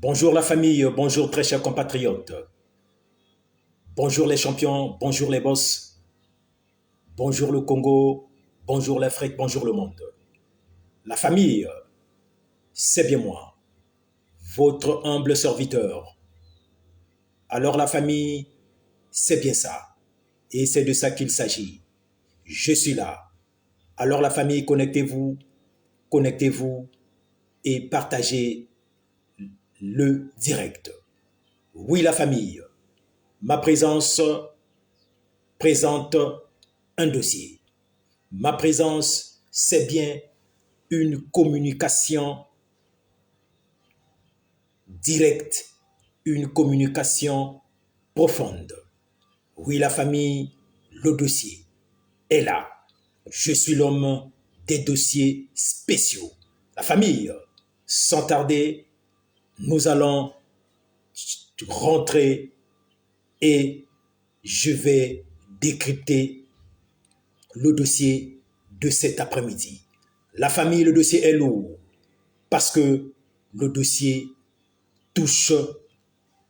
Bonjour la famille, bonjour très chers compatriotes. Bonjour les champions, bonjour les boss, bonjour le Congo, bonjour l'Afrique, bonjour le monde. La famille, c'est bien moi, votre humble serviteur. Alors la famille, c'est bien ça. Et c'est de ça qu'il s'agit. Je suis là. Alors la famille, connectez-vous et partagez le direct. Oui la famille, ma présence présente un dossier. Ma présence, c'est bien une communication directe, une communication profonde. Oui, la famille, le dossier est là. Je suis l'homme des dossiers spéciaux. La famille, sans tarder, nous allons rentrer et je vais décrypter le dossier de cet après-midi. La famille, le dossier est lourd parce que le dossier touche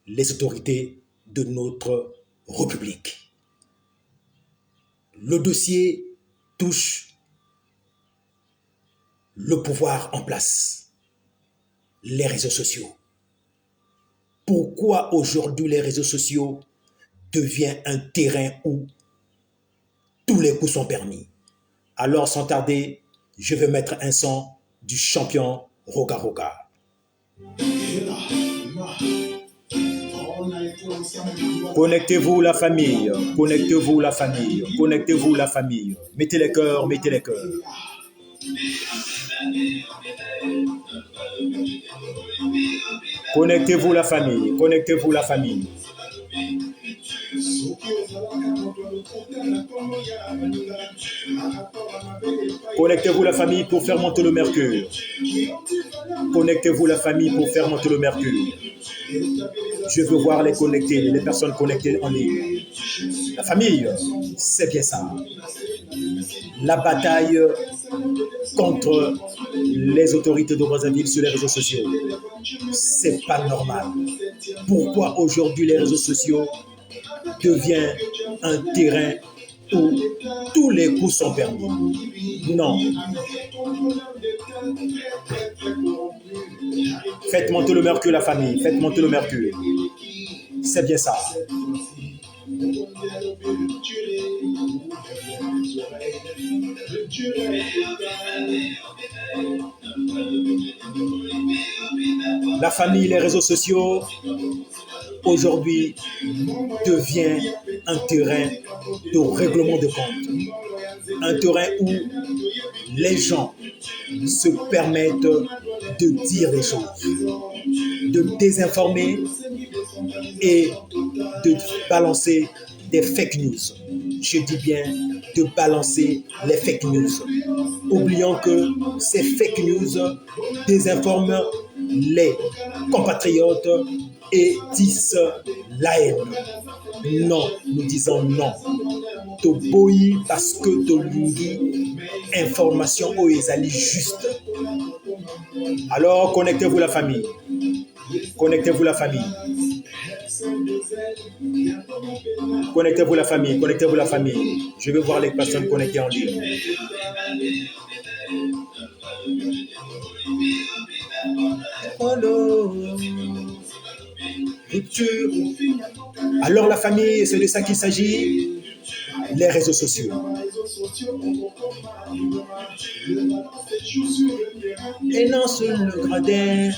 les autorités de notre République. Le dossier touche le pouvoir en place, les réseaux sociaux. Pourquoi aujourd'hui les réseaux sociaux deviennent un terrain où tous les coups sont permis? Alors sans tarder, je vais mettre un son du champion Roga Roga. Connectez-vous la famille, connectez-vous la famille, connectez-vous la famille. Mettez les cœurs, mettez les cœurs. Connectez-vous la famille, connectez-vous la famille. Connectez-vous la famille pour faire monter le mercure. Connectez-vous la famille pour faire monter le mercure. Je veux voir les connectés, les personnes connectées en ligne. La famille, c'est bien ça. La bataille contre les autorités de Brazzaville sur les réseaux sociaux, c'est pas normal. Pourquoi aujourd'hui les réseaux sociaux deviennent un terrain où tous les coups sont permis? Non. Faites monter le mercure, la famille. Faites monter le mercure. C'est bien ça. La famille, les réseaux sociaux, aujourd'hui, devient un terrain de règlement de compte. Un terrain où les gens se permettent de dire des choses, de désinformer et de balancer des fake news. Je dis bien de balancer les fake news. Oublions que ces fake news désinforment les compatriotes et tissent la haine. Non, nous disons non. Toboyi parce que Tolungi, information au ezali juste. Alors connectez-vous la famille. Connectez-vous la famille. Connectez-vous la famille. Connectez-vous la famille. Je veux voir les personnes connectées en ligne. Rupture. Alors la famille, c'est de ça qu'il s'agit. Les réseaux sociaux. Et non sur le gradin.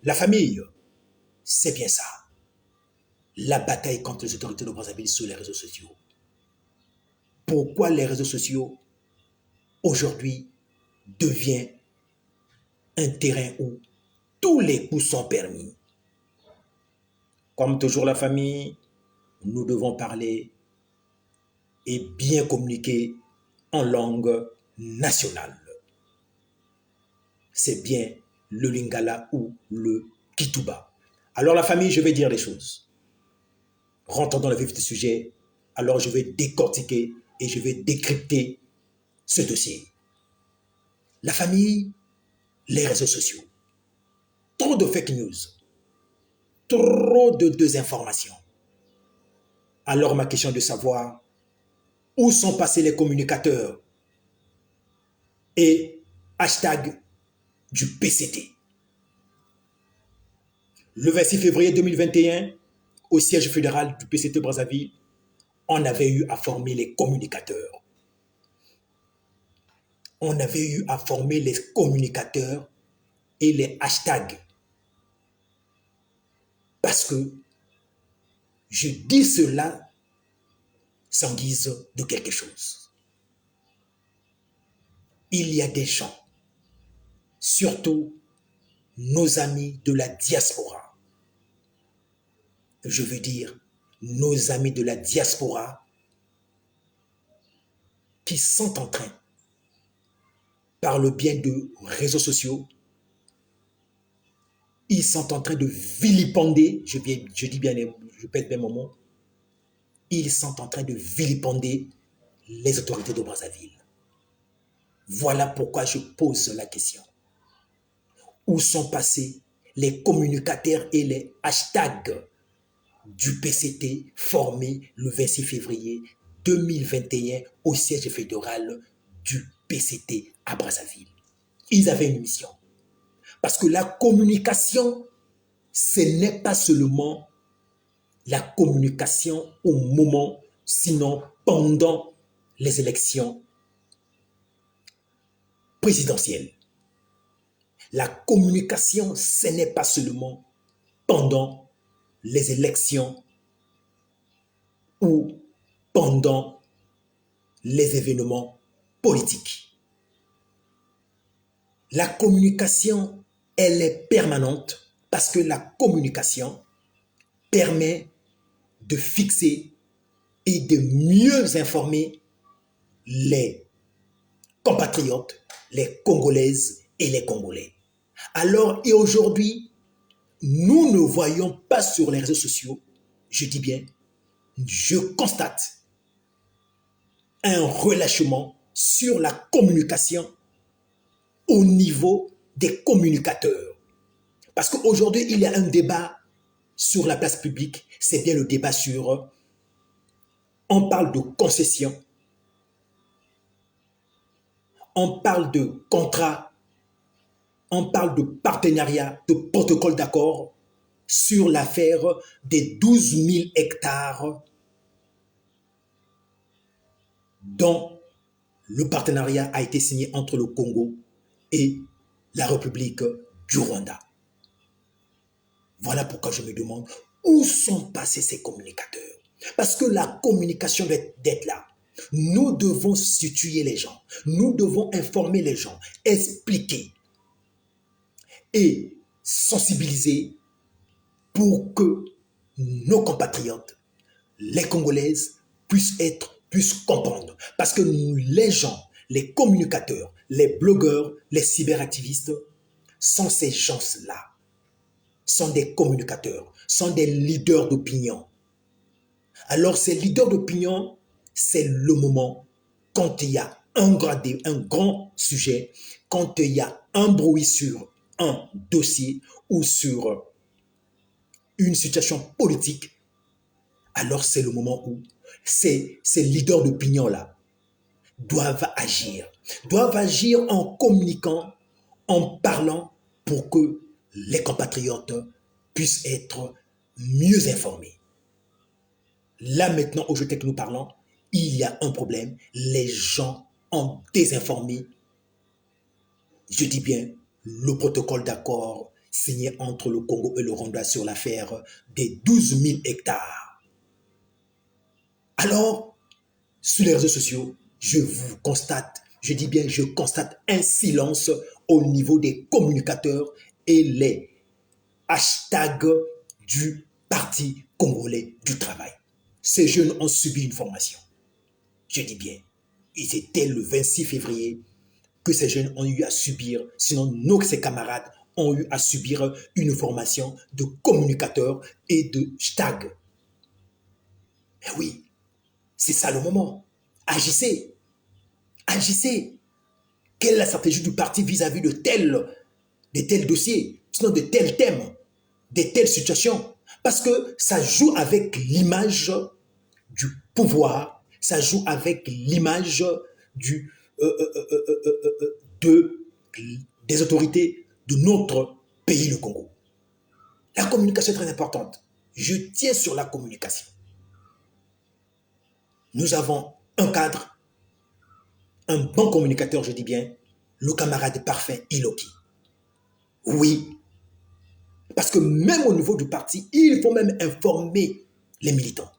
La famille, c'est bien ça. La bataille contre les autorités de Brazzaville sur les réseaux sociaux. Pourquoi les réseaux sociaux aujourd'hui deviennent un terrain où tous les coups sont permis? Comme toujours la famille, nous devons parler et bien communiquer en langue nationale. C'est bien le lingala ou le kituba. Alors la famille, je vais dire les choses. Rentrons dans le vif du sujet. Alors je vais décortiquer et je vais décrypter ce dossier. La famille, les réseaux sociaux. Trop de fake news, trop de désinformation. Alors ma question est de savoir où sont passés les communicateurs et hashtag du PCT. Le 26 février 2021, au siège fédéral du PCT Brazzaville, on avait eu à former les communicateurs. On avait eu à former les communicateurs et les hashtags. Parce que je dis cela sans guise de quelque chose. Il y a des gens, surtout nos amis de la diaspora. Je veux dire, nos amis de la diaspora qui sont en train, par le biais de réseaux sociaux, ils sont en train de vilipender, je dis bien, je pèse bien mon mot, ils sont en train de vilipender les autorités de Brazzaville. Voilà pourquoi je pose la question. Où sont passés les communicateurs et les hashtags du PCT formés le 26 février 2021 au siège fédéral du PCT à Brazzaville? Ils avaient une mission. Parce que la communication, ce n'est pas seulement la communication au moment, sinon pendant les élections présidentielles. La communication, ce n'est pas seulement pendant les élections ou pendant les événements politiques. La communication, elle est permanente parce que la communication permet de fixer et de mieux informer les compatriotes, les Congolaises et les Congolais. Alors, et aujourd'hui, nous ne voyons pas sur les réseaux sociaux, je dis bien, je constate un relâchement sur la communication au niveau des communicateurs. Parce qu'aujourd'hui, il y a un débat sur la place publique, c'est bien le débat sur, on parle de concession, on parle de contrat, on parle de partenariat, de protocole d'accord sur l'affaire des 12 000 hectares dont le partenariat a été signé entre le Congo et la République du Rwanda. Voilà pourquoi je me demande où sont passés ces communicateurs. Parce que la communication doit être là. Nous devons situer les gens. Nous devons informer les gens, expliquer et sensibiliser pour que nos compatriotes, les Congolaises, puissent comprendre. Parce que les gens, les communicateurs, les blogueurs, les cyberactivistes sont ces gens-là. Sont des communicateurs, sont des leaders d'opinion. Alors ces leaders d'opinion, c'est le moment quand il y a un grand sujet, quand il y a un bruit sur un dossier ou sur une situation politique, alors c'est le moment où ces leaders d'opinion-là doivent agir en communiquant, en parlant pour que les compatriotes puissent être mieux informés. Là maintenant, aujourd'hui que nous parlons, il y a un problème. Les gens ont désinformé, je dis bien, le protocole d'accord signé entre le Congo et le Rwanda sur l'affaire des 12 000 hectares. Alors, sur les réseaux sociaux, je constate un silence au niveau des communicateurs et les hashtags du Parti congolais du travail. Ces jeunes ont subi une formation. Je dis bien, c'était le 26 février que ces jeunes ont eu à subir, sinon ses camarades ont eu à subir une formation de communicateurs et de hashtags. Mais oui, c'est ça le moment. Agissez. Agissez. Quelle est la stratégie du parti vis-à-vis de tels de tels dossiers, sinon de tels thèmes, de telles situations. Parce que ça joue avec l'image du pouvoir, ça joue avec l'image du, des autorités de notre pays, le Congo. La communication est très importante. Je tiens sur la communication. Nous avons un cadre, un bon communicateur, je dis bien, le camarade parfait Iloki. Oui, parce que même au niveau du parti, il faut même informer les militants.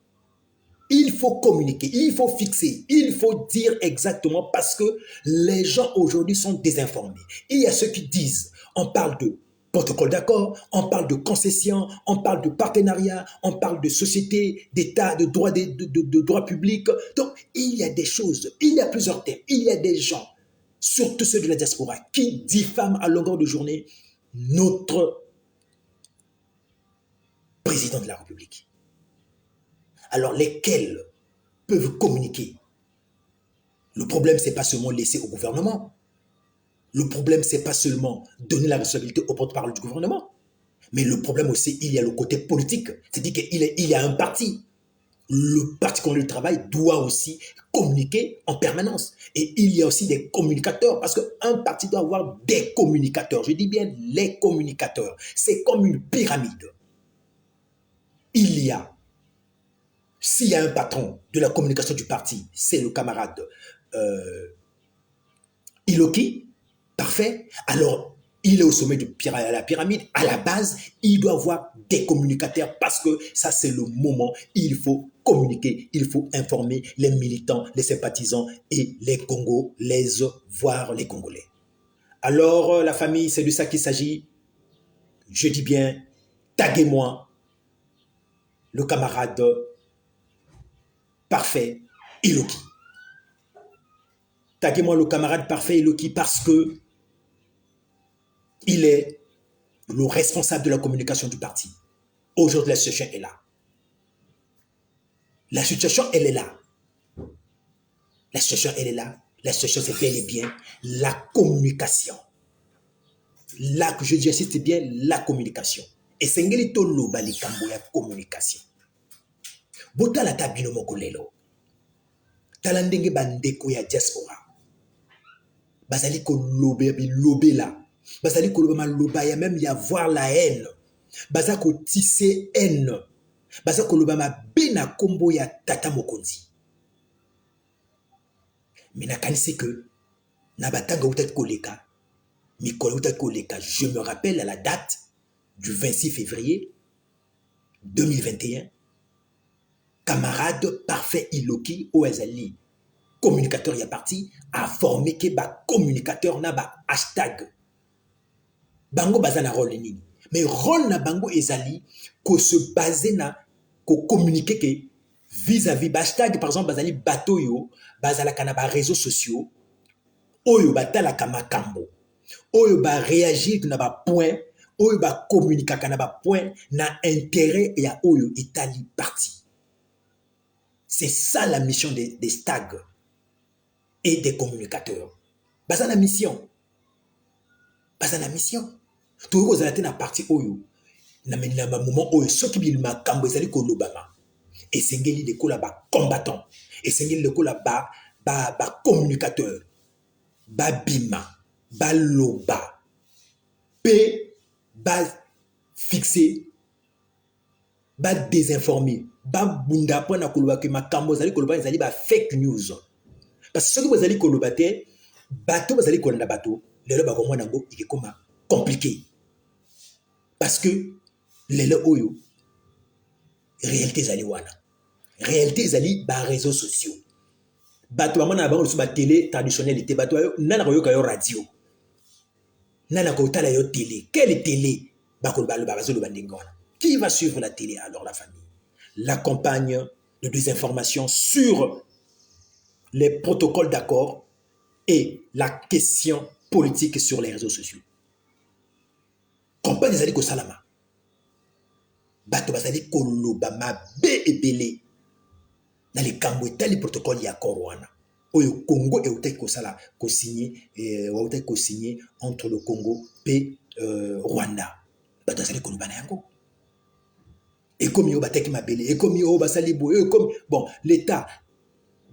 Il faut communiquer, il faut fixer, il faut dire exactement parce que les gens aujourd'hui sont désinformés. Il y a ceux qui disent, on parle de protocole d'accord, on parle de concession, on parle de partenariat, on parle de société, d'État, de droit, de droit public. Donc, il y a des choses, il y a plusieurs thèmes, il y a des gens, surtout ceux de la diaspora, qui diffament à longueur de journée notre président de la République. Alors, lesquels peuvent communiquer? Le problème, ce n'est pas seulement laisser au gouvernement. Le problème, ce n'est pas seulement donner la responsabilité au porte-parole du gouvernement. Mais le problème aussi, il y a le côté politique. C'est-à-dire qu'il y a un parti. Le parti qu'on lui travaille doit aussi communiquer en permanence. Et il y a aussi des communicateurs, parce qu'un parti doit avoir des communicateurs. Je dis bien les communicateurs. C'est comme une pyramide. Il y a, s'il y a un patron de la communication du parti, c'est le camarade Iloki, parfait. Alors, il est au sommet de la pyramide. À la base, il doit avoir des communicateurs parce que ça, c'est le moment. Il faut communiquer, il faut informer les militants, les sympathisants et les Congolaises, voire les Congolais. Alors, la famille, c'est de ça qu'il s'agit. Je dis bien, taguez-moi le camarade parfait Iloki. Taguez-moi le camarade parfait Iloki parce que il est le responsable de la communication du parti. Aujourd'hui, la situation est là. La situation, elle est là. La situation, elle est là. La situation, c'est bel et bien la communication. Là que je dis ici, c'est bien la communication. Et c'est ngeli to loba likambo ya communication. Bota la tabino mokolelo. Talandenge bandeko ya diaspora. Bazali ko lobe la. Bazali ko loba loba ya même y avoir la haine. Bazali ko tisser haine. Bazali ko loba ma bena kombo ya tata mokonzi. Mais nakanisi que nabatanga utat koleka. Mikolo utat koleka. Je me rappelle à la date du 26 février 2021. Camarade parfait Iloki Oazali, communicateur y a parti, a formé que ba communicateur na ba hashtag. Bango bazana rôle nini. Mais rôle na bango ezali ko se baser na ko communiquer que vis-à-vis hashtag par exemple bazali bateau yo bazala kana ba réseaux sociaux oyo batala kama kambo oyo ba réagir na ba point oyo ba communiquer kana ba point na intérêt ya oyo Italie parti. C'est ça la mission des stags et des communicateurs. Basa la mission. Basa la mission. Tout vous avez na partie oyo. Na moment oyo ce qui bil makambo ezali ko lobama. Et sengeli de kola ba combattant. Et sengeli de kola ba communicateur. Ba bima, ba loba. P ba fixé. Ba désinformé. Ba bunda po na koloba ke makambo ezali koloba ezali ba fake news. Parce que ce que vous allez kolobater, bateau vous allez kolanda bateau, lelo ba komona ngo ikoma compliqué. Parce que lelo oyo réalité ezali wana. Réalité ezali ba réseaux sociaux. Bateau amana ba sur ba télé traditionnelle était bateau nana ko yoka yo radio. Nana ko tala yo télé. Quelle télé? Ba koloba lo ba bazolo bandingona. Qui va suivre la télé alors la famille? La campagne de désinformation sur les protocoles d'accord et la question politique sur les réseaux sociaux. Campagne des ko salama. Bato bazali koloba mabe ebele. Na les kambo etali protocole ya Corona. Oyo Congo et outai ko sala ko signé entre le Congo et Rwanda. Batazali kolobana yango. Et comme yo bateki mabele, et comme yo basali bo, et comme bon l'État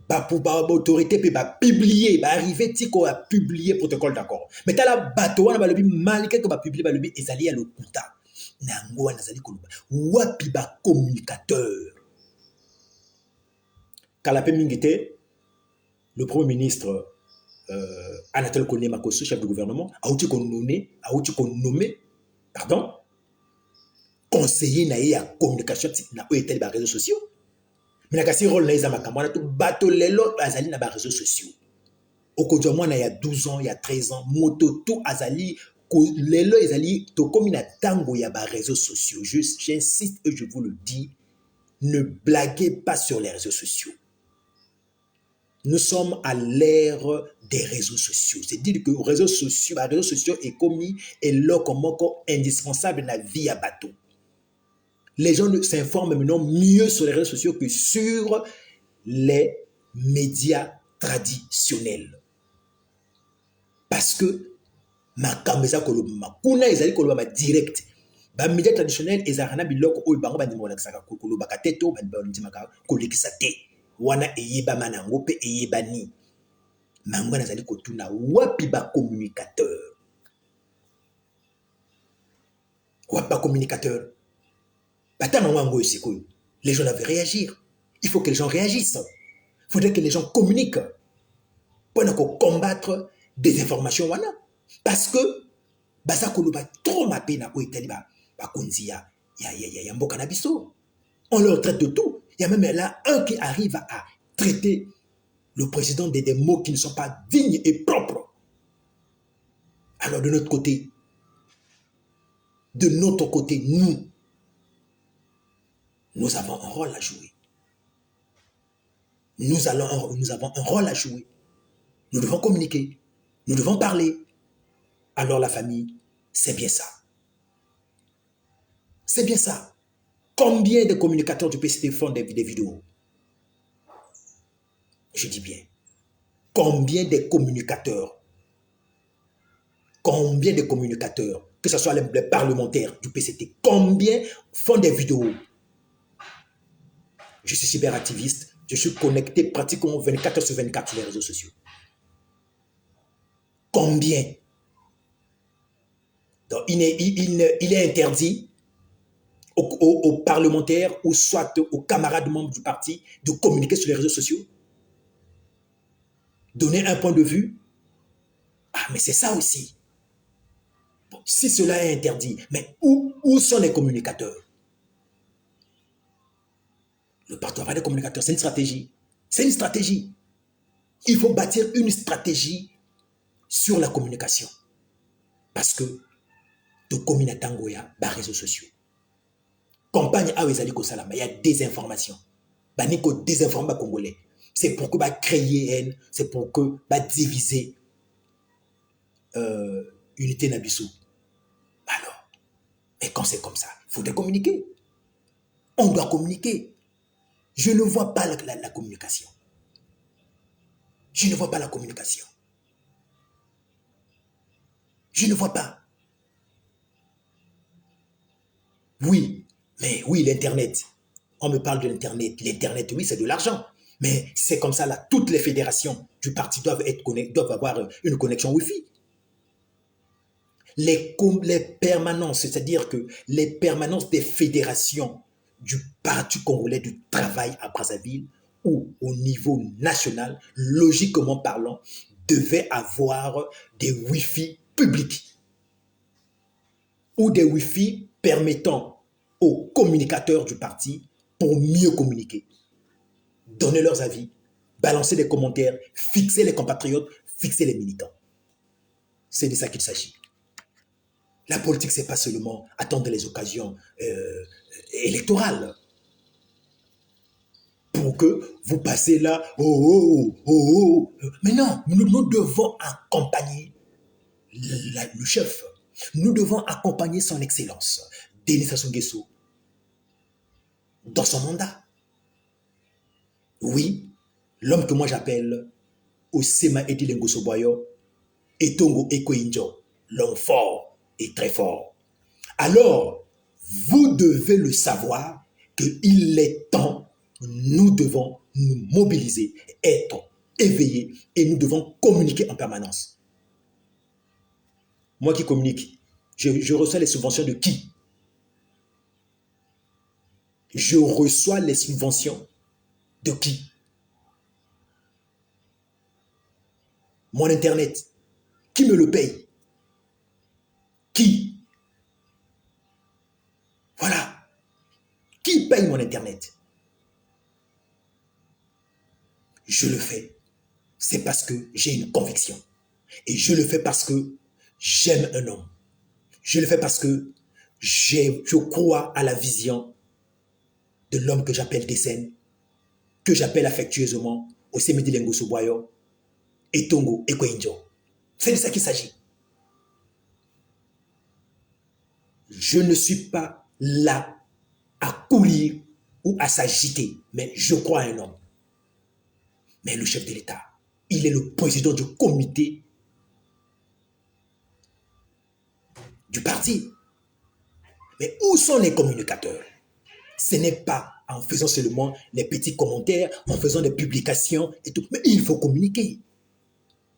l'autorité peut publier, arriver tiko à publier protocole d'accord. Mais t'as la bateau wana balobi malgré que publier balobi ezali à lokuta. Nango wana zali koloba. Wapi ba communicateur. Kalapé Mingete, le Premier ministre Anatole Koné Makosso, chef de gouvernement, a outil qu'on nommé, pardon, conseiller naïe à communication na oetel ba réseaux sociaux. Mais na kasi rôle naïza makamwana tout bateau lelo azali na ba réseaux sociaux. Okodjo mwana il y a 12 ans, il y a 13 ans, moto tout azali lelo ezali to comme na tango ya ba réseaux sociaux. J'insiste et je vous le dis, ne blaguez pas sur les réseaux sociaux. Nous sommes à l'ère des réseaux sociaux. C'est-à-dire que les réseaux sociaux est commis et là comme indispensable dans la vie à bateau. Les gens s'informent maintenant mieux sur les réseaux sociaux que sur les médias traditionnels. Parce que ma kameza koloma kuna ezali koloma direct. Ba médias traditionnels ezarana biloko oyo bango bandimo na saka koloba kateto bandimaka kolekisa te. Wana eyeba manango pe eyeba ni. Mangwa nazali kotuna wapi ba communicateur. Wapi ba communicateur. Les gens doivent réagir. Il faut que les gens réagissent. Il faudrait que les gens communiquent pour combattre des informations. Parce que ça trop ma peine on leur traite de tout. Il y a même là un qui arrive à traiter le président des mots qui ne sont pas dignes et propres. Alors de notre côté, nous avons un rôle à jouer. Nous avons un rôle à jouer. Nous devons communiquer. Nous devons parler. Alors la famille, c'est bien ça. C'est bien ça. Combien de communicateurs du PCT font des vidéos? Je dis bien. Combien de communicateurs, que ce soit les parlementaires du PCT, combien font des vidéos? Je suis cyberactiviste, je suis connecté pratiquement 24 heures sur 24 sur les réseaux sociaux. Combien? Donc, il est interdit aux parlementaires ou soit aux camarades membres du parti de communiquer sur les réseaux sociaux. Donner un point de vue. Ah, mais c'est ça aussi. Bon, si cela est interdit, mais où sont les communicateurs? Le parti des communicateurs, c'est une stratégie. C'est une stratégie. Il faut bâtir une stratégie sur la communication. Parce que de communicatango ya les réseaux sociaux. Campagne Awezali Kosalama, il y a des informations. Baniko désinforme les Congolais. C'est pour que créer haine, c'est pour que diviser unité Nabissou. Alors, mais quand c'est comme ça, il faut communiquer. On doit communiquer. Je ne vois pas la communication. Je ne vois pas la communication. Je ne vois pas. Oui, mais oui, l'Internet. On me parle de l'Internet. L'Internet, oui, c'est de l'argent. Mais c'est comme ça, là. Toutes les fédérations du parti doivent avoir une connexion Wi-Fi. Les permanences, c'est-à-dire que les permanences des fédérations du Parti congolais du travail à Brazzaville ou au niveau national, logiquement parlant, devaient avoir des Wi-Fi publics ou des Wi-Fi permettant aux communicateurs du parti pour mieux communiquer, donner leurs avis, balancer des commentaires, fixer les compatriotes, fixer les militants. C'est de ça qu'il s'agit. La politique, c'est pas seulement attendre les occasions électorales pour que vous passez là, Mais non, nous devons accompagner le chef. Nous devons accompagner son excellence, Denis Sassou Nguesso, dans son mandat. Oui, l'homme que moi j'appelle Osema Edi Lengoso Boyo, Etongo Ekoinjo, l'homme fort. est très fort. Alors, vous devez le savoir qu'il est temps, nous devons nous mobiliser, être éveillés et nous devons communiquer en permanence. Moi qui communique, je reçois les subventions de qui? Je reçois les subventions de qui? Mon Internet. Qui me le paye? Qui? Voilà. Qui paye mon Internet? Je le fais. C'est parce que j'ai une conviction. Et je le fais parce que j'aime un homme. Je le fais parce que je crois à la vision de l'homme que j'appelle Desen, que j'appelle affectueusement Osemidi Lengoso Boyo, Etongo Ekwenjo. C'est de ça qu'il s'agit. Je ne suis pas là à courir ou à s'agiter, mais je crois à un homme. Mais le chef de l'État, il est le président du comité du parti. Mais où sont les communicateurs? Ce n'est pas en faisant seulement les petits commentaires, en faisant des publications et tout. Mais il faut communiquer.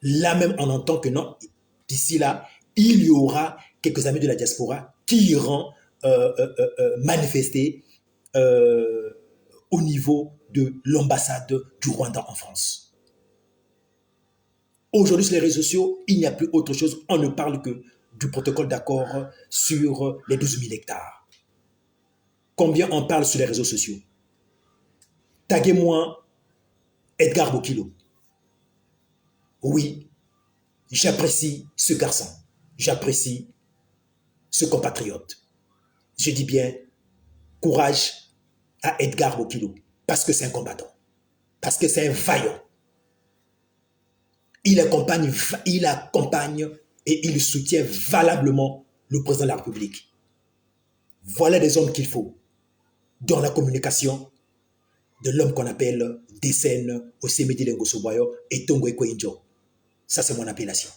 Là même, on entend que non, d'ici là, il y aura quelques amis de la diaspora qui iront manifester au niveau de l'ambassade du Rwanda en France. Aujourd'hui, sur les réseaux sociaux, il n'y a plus autre chose. On ne parle que du protocole d'accord sur les 12 000 hectares. Combien on parle sur les réseaux sociaux? Taguez-moi Edgar Bokilo. Oui, j'apprécie ce garçon. J'apprécie ce compatriote. Je dis bien courage à Edgar Bokilo parce que c'est un combattant, parce que c'est un vaillant. Il accompagne et il soutient valablement le président de la République. Voilà des hommes qu'il faut dans la communication de l'homme qu'on appelle Desen, Osemidi Lengoso Boyo et Tongo Ekwenjo. Ça, c'est mon appellation.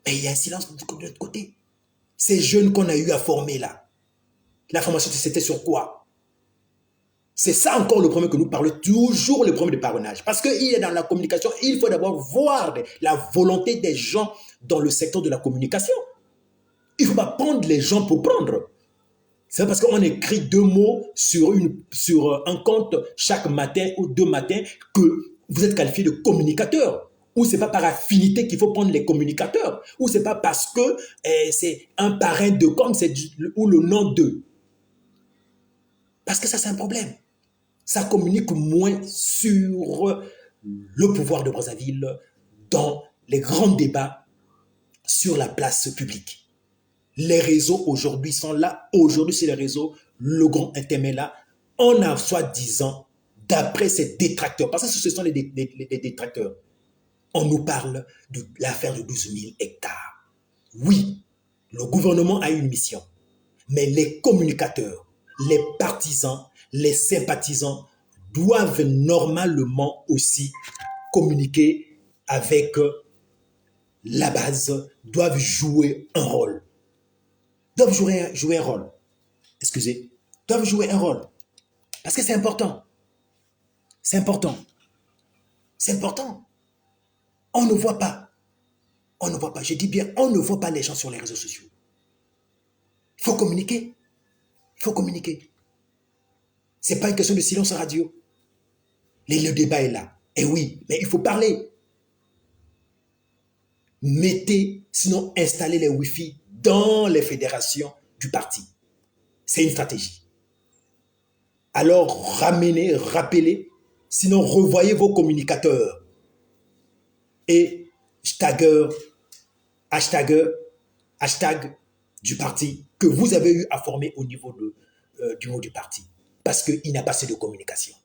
Mais il y a un silence de l'autre côté. Ces jeunes qu'on a eu à former là, la formation, c'était sur quoi? C'est ça encore le problème que nous parlons, toujours le problème de parrainage. Parce qu'il est dans la communication, il faut d'abord voir la volonté des gens dans le secteur de la communication. Il ne faut pas prendre les gens pour prendre. C'est parce qu'on écrit 2 mots sur un compte chaque matin ou 2 matins que vous êtes qualifié de communicateur. Ou c'est pas par affinité qu'il faut prendre les communicateurs. Ou c'est pas parce que c'est un parrain de com, ou le nom d'eux. Parce que ça, c'est un problème. Ça communique moins sur le pouvoir de Brazzaville dans les grands débats sur la place publique. Les réseaux aujourd'hui sont là. Aujourd'hui, sur les réseaux, le grand intermédiaire là, on a soi-disant, d'après ces détracteurs, parce que ce sont les détracteurs, on nous parle de l'affaire de 12 000 hectares. Oui, le gouvernement a une mission, mais les communicateurs, les partisans, les sympathisants doivent normalement aussi communiquer avec la base, doivent jouer un rôle. Doivent jouer un rôle. Excusez. Doivent jouer un rôle. Parce que c'est important. C'est important. C'est important. On ne voit pas. On ne voit pas. Je dis bien, on ne voit pas les gens sur les réseaux sociaux. Il faut communiquer. Il faut communiquer. Ce n'est pas une question de silence radio. Le débat est là. Et oui, mais il faut parler. Mettez, sinon installez les Wi-Fi dans les fédérations du parti. C'est une stratégie. Alors ramenez, rappelez, sinon revoyez vos communicateurs et hashtag du parti que vous avez eu à former au niveau du parti. Parce qu'il n'y a pas assez de communication.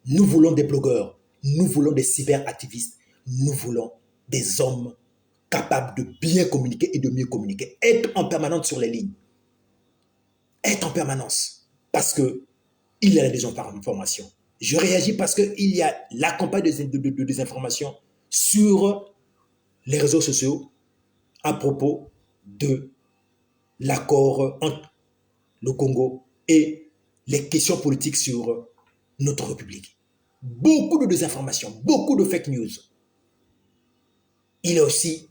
Nous voulons des blogueurs, nous voulons des cyberactivistes, nous voulons des hommes capables de bien communiquer et de mieux communiquer. Être en permanence sur les lignes. Être en permanence. Parce qu'il y a des informations. Je réagis parce qu'il y a la campagne de désinformation sur les réseaux sociaux à propos de l'accord entre le Congo et les questions politiques sur notre République. Beaucoup de désinformation, beaucoup de fake news. Il y a aussi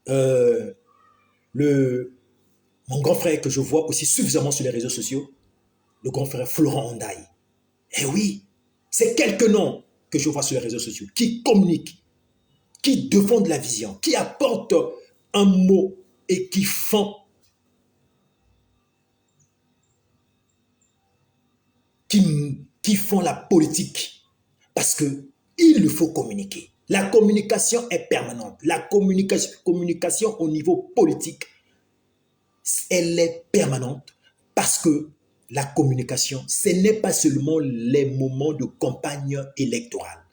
mon grand frère que je vois aussi suffisamment sur les réseaux sociaux, le grand frère Florent Ondaï. Eh oui, c'est quelques noms que je vois sur les réseaux sociaux qui communiquent, qui défendent la vision, qui apportent un mot et qui font la politique. Parce que il faut communiquer. La communication est permanente. La communication au niveau politique, elle est permanente parce que la communication, ce n'est pas seulement les moments de campagne électorale.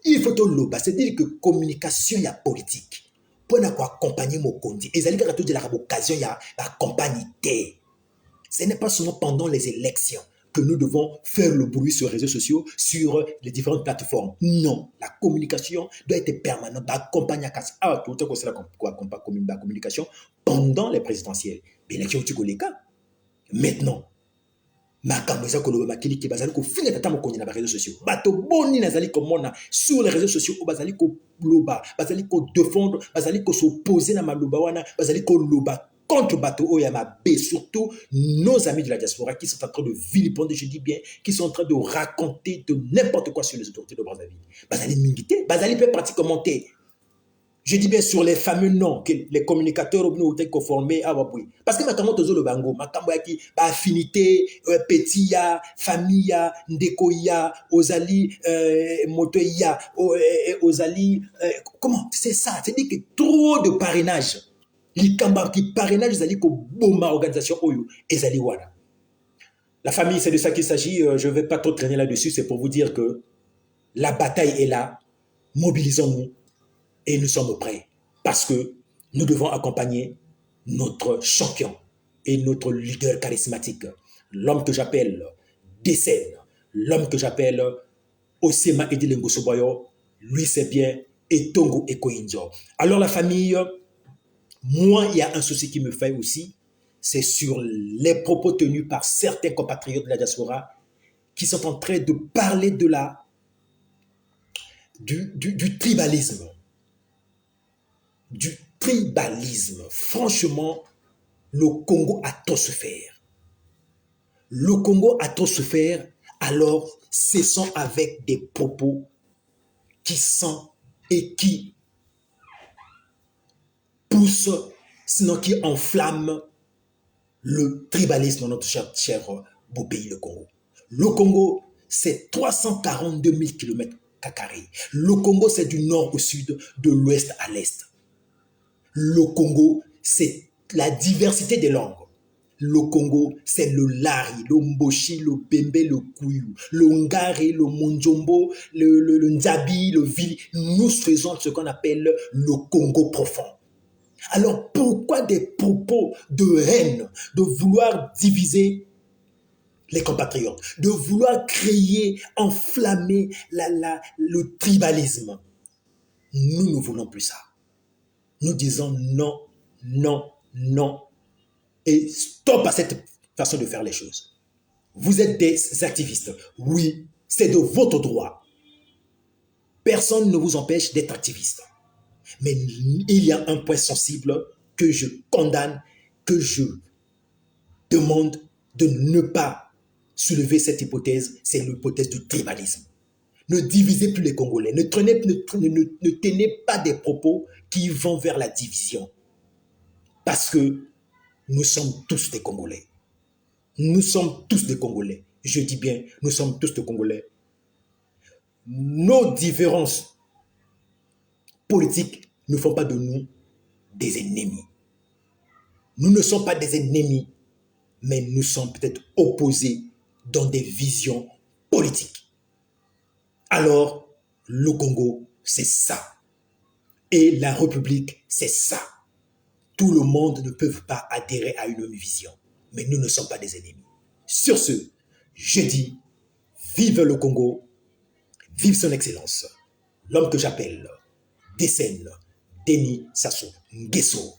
Il faut tout le bas, c'est-à-dire que communication, il y a politique. Pour accompagner mon condi, et ça veut dire que l'occasion, il y a la campagne. Ce n'est pas seulement pendant les élections que nous devons faire le bruit sur les réseaux sociaux, sur les différentes plateformes. Non, la communication doit être permanente, d'accompagner tout le temps la communication pendant les présidentielles. L'élection, tu connais le cas. Maintenant, sur les réseaux sociaux défendre s'opposer contre Bato Oyama B, surtout nos amis de la diaspora qui sont en train de vilipender, je dis bien, qui sont en train de raconter de n'importe quoi sur les autorités de Brazzaville. Bazali Mingité, Bazali peut pratiquement commenter. Je dis bien sur les fameux noms que les communicateurs ont été conformés à Waboui. Parce que maintenant, le bango, qui affinité, Petia, famille, Ndekoya, Ozali, Motoya, Ozali, comment? C'est ça. C'est-à-dire que trop de parrainage. Les parrainage, c'est-à-dire que bomba organisation Oyo, et Zali Wada. La famille, c'est de ça qu'il s'agit. Je ne vais pas trop traîner là-dessus. C'est pour vous dire que la bataille est là. Mobilisons-nous. Et nous sommes prêts parce que nous devons accompagner notre champion et notre leader charismatique, l'homme que j'appelle Décène, l'homme que j'appelle Osema Edilengo Soboyo, lui c'est bien Etongo Ekoinzo. Alors la famille, moi il y a un souci qui me fait aussi, c'est sur les propos tenus par certains compatriotes de la diaspora qui sont en train de parler de du tribalisme. Du tribalisme. Franchement, le Congo a trop souffert. Le Congo a trop souffert, alors cessons avec des propos qui sont et qui poussent, sinon qui enflamment le tribalisme dans notre cher beau pays, le Congo. Le Congo, c'est 342 000 km². Le Congo, c'est du nord au sud, de l'ouest à l'est. Le Congo, c'est la diversité des langues. Le Congo, c'est le Lari, le Mboshi, le Bembe, le Kuyu, le Ngari, le Monjombo, le Nzabi, le Vili. Nous faisons ce qu'on appelle le Congo profond. Alors, pourquoi des propos de haine, de vouloir diviser les compatriotes, de vouloir créer, enflammer le tribalisme? Nous ne voulons plus ça. Nous disons non, non, non. Et stop à cette façon de faire les choses. Vous êtes des activistes. Oui, c'est de votre droit. Personne ne vous empêche d'être activiste. Mais il y a un point sensible que je condamne, que je demande de ne pas soulever cette hypothèse, c'est l'hypothèse du tribalisme. Ne divisez plus les Congolais. Ne tenez pas des propos qui vont vers la division. Parce que nous sommes tous des Congolais. Nous sommes tous des Congolais. Je dis bien, nous sommes tous des Congolais. Nos différences politiques ne font pas de nous des ennemis. Nous ne sommes pas des ennemis, mais nous sommes peut-être opposés dans des visions politiques. Alors, le Congo, c'est ça. Et la République, c'est ça. Tout le monde ne peut pas adhérer à une même vision. Mais nous ne sommes pas des ennemis. Sur ce, je dis, vive le Congo, vive son excellence. L'homme que j'appelle Décène, Denis Sassou Nguesso.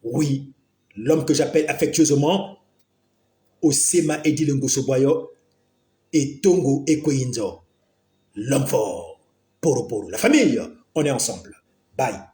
Oui, l'homme que j'appelle affectueusement Osema Edile Ngosso Boyo et Tongo Ekoinzo. L'homme fort. Poro Poro. La famille, on est ensemble. Bye.